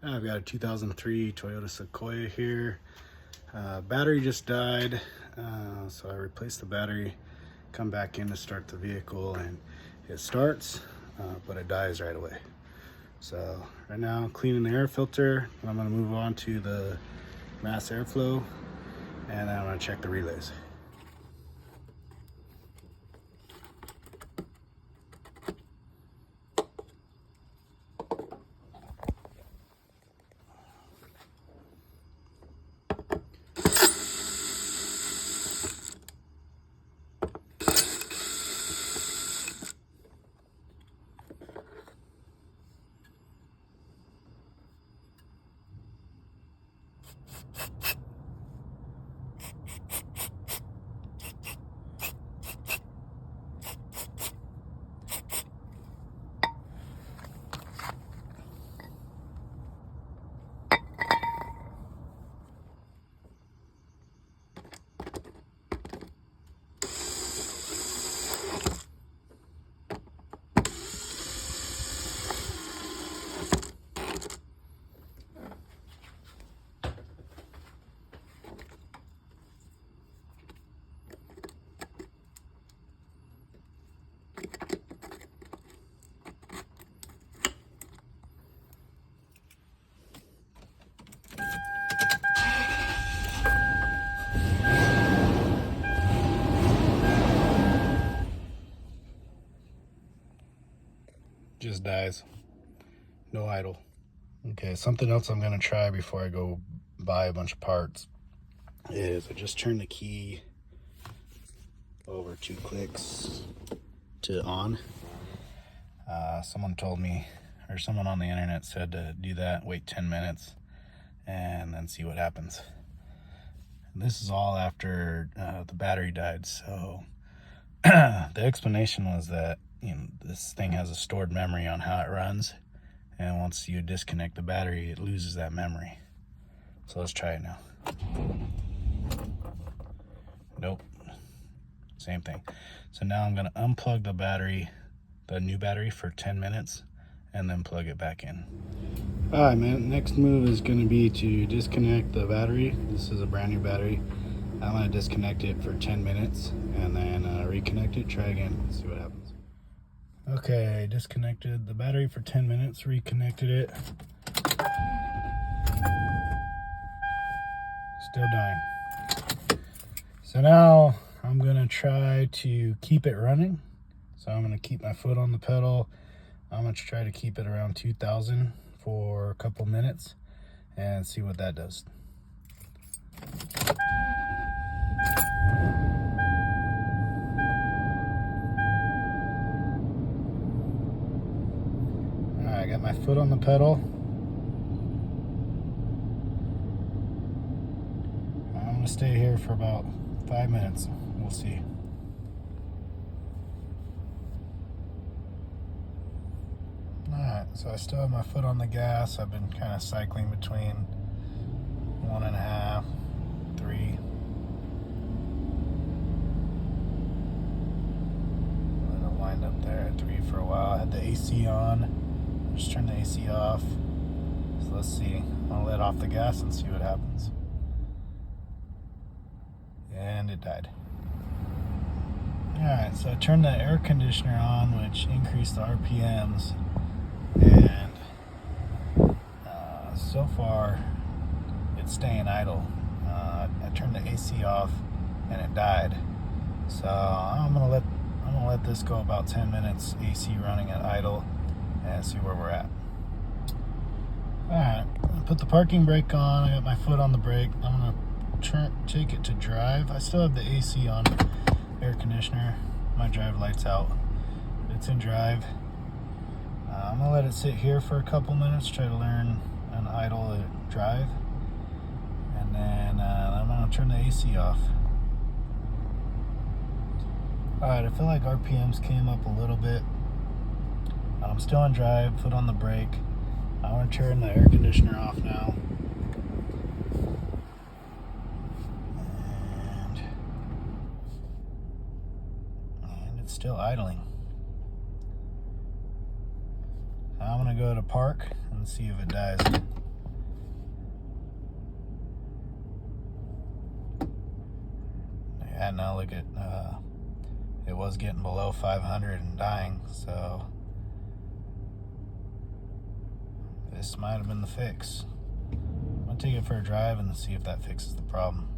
I've got a 2003 Toyota Sequoia here. Battery just died, so I replaced the battery, come back in to start the vehicle, and it starts, but it dies right away. So right now I'm cleaning the air filter. I'm going to move on to the mass airflow, and then I'm going to check the relays. Just dies. No idle. Okay, something else I'm gonna try before I go buy a bunch of parts is I just turn the key over 2 clicks to on. Someone told me, or someone on the internet said to do that, wait 10 minutes, and then see what happens. And this is all after the battery died, so the explanation was that this thing has a stored memory on how it runs, and once you disconnect the battery, it loses that memory. So let's try it now. Nope, same thing. So now I'm gonna unplug the battery, the new battery, for 10 minutes and then plug it back in. All right, man, next move is gonna be to disconnect the battery. This is a brand new battery. I'm gonna disconnect it for 10 minutes and then reconnect it, try again, see what happens. Okay, disconnected the battery for 10 minutes, reconnected it. Still dying. So now I'm gonna try to keep it running. So I'm gonna keep my foot on the pedal. I'm gonna try to keep it around 2,000 for a couple minutes and see what that does. All right, I got my foot on the pedal. I'm gonna stay here for about 5 minutes. We'll see. Alright, so I still have my foot on the gas. I've been kind of cycling between 1.5, 3. I'm gonna wind up there at 3 for a while. I had the AC on. Just turn the AC off. So let's see. I'll let off the gas and see what happens. And it died. Alright, so I turned the air conditioner on, which increased the RPMs, and so far it's staying idle. I turned the AC off and it died. So I'm gonna let this go about 10 minutes AC running at idle and see where we're at. Alright, I put the parking brake on. I got my foot on the brake. I'm gonna take it to drive. I still have the AC on, air conditioner. My drive light's out. It's in drive. I'm gonna let it sit here for a couple minutes, try to learn an idle drive, and then I'm gonna turn the AC off. Alright, I feel like RPMs came up a little bit. I'm still in drive, foot on the brake. I want to turn the air conditioner off now. And it's still idling. I'm going to go to park and see if it dies. now look at, it was getting below 500 and dying, so this might have been the fix. I'm gonna take it for a drive and see if that fixes the problem.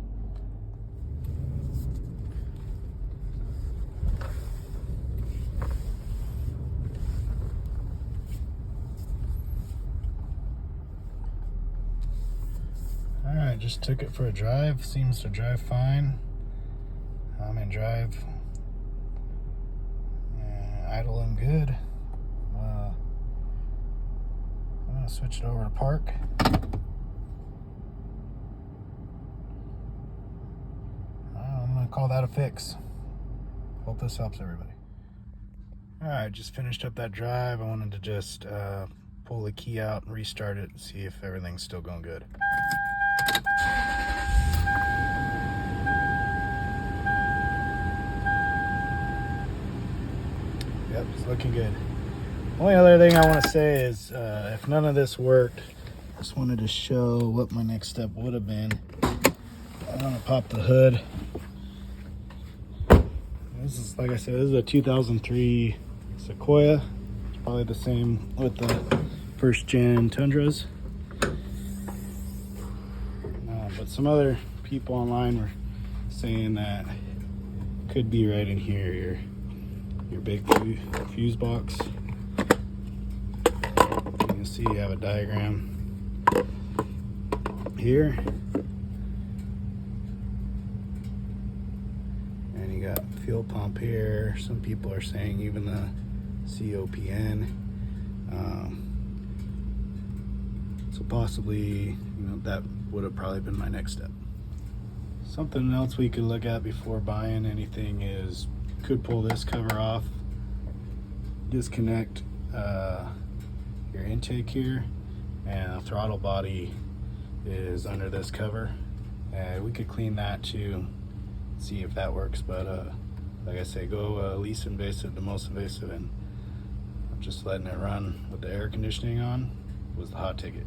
Alright, just took it for a drive. Seems to drive fine. I'm in drive. Idling good. I'm gonna switch it over to park. I'm gonna call that a fix. Hope this helps everybody. Alright, just finished up that drive. I wanted to just pull the key out and restart it and see if everything's still going good. Yep, it's looking good. Only other thing I want to say is if none of this worked, I just wanted to show what my next step would have been. I'm going to pop the hood. This is, like I said, this is a 2003 Sequoia. It's probably the same with the first gen Tundras. But some other people online were saying that could be right in here, your big fuse box. You can see you have a diagram here, and you got fuel pump here. Some people are saying even the COPN. So possibly, that would have probably been my next step. Something else we could look at before buying anything is, could pull this cover off, disconnect your intake here, and the throttle body is under this cover. We could clean that too, see if that works, but like I say, go least invasive to most invasive, and just letting it run with the air conditioning on was the hot ticket.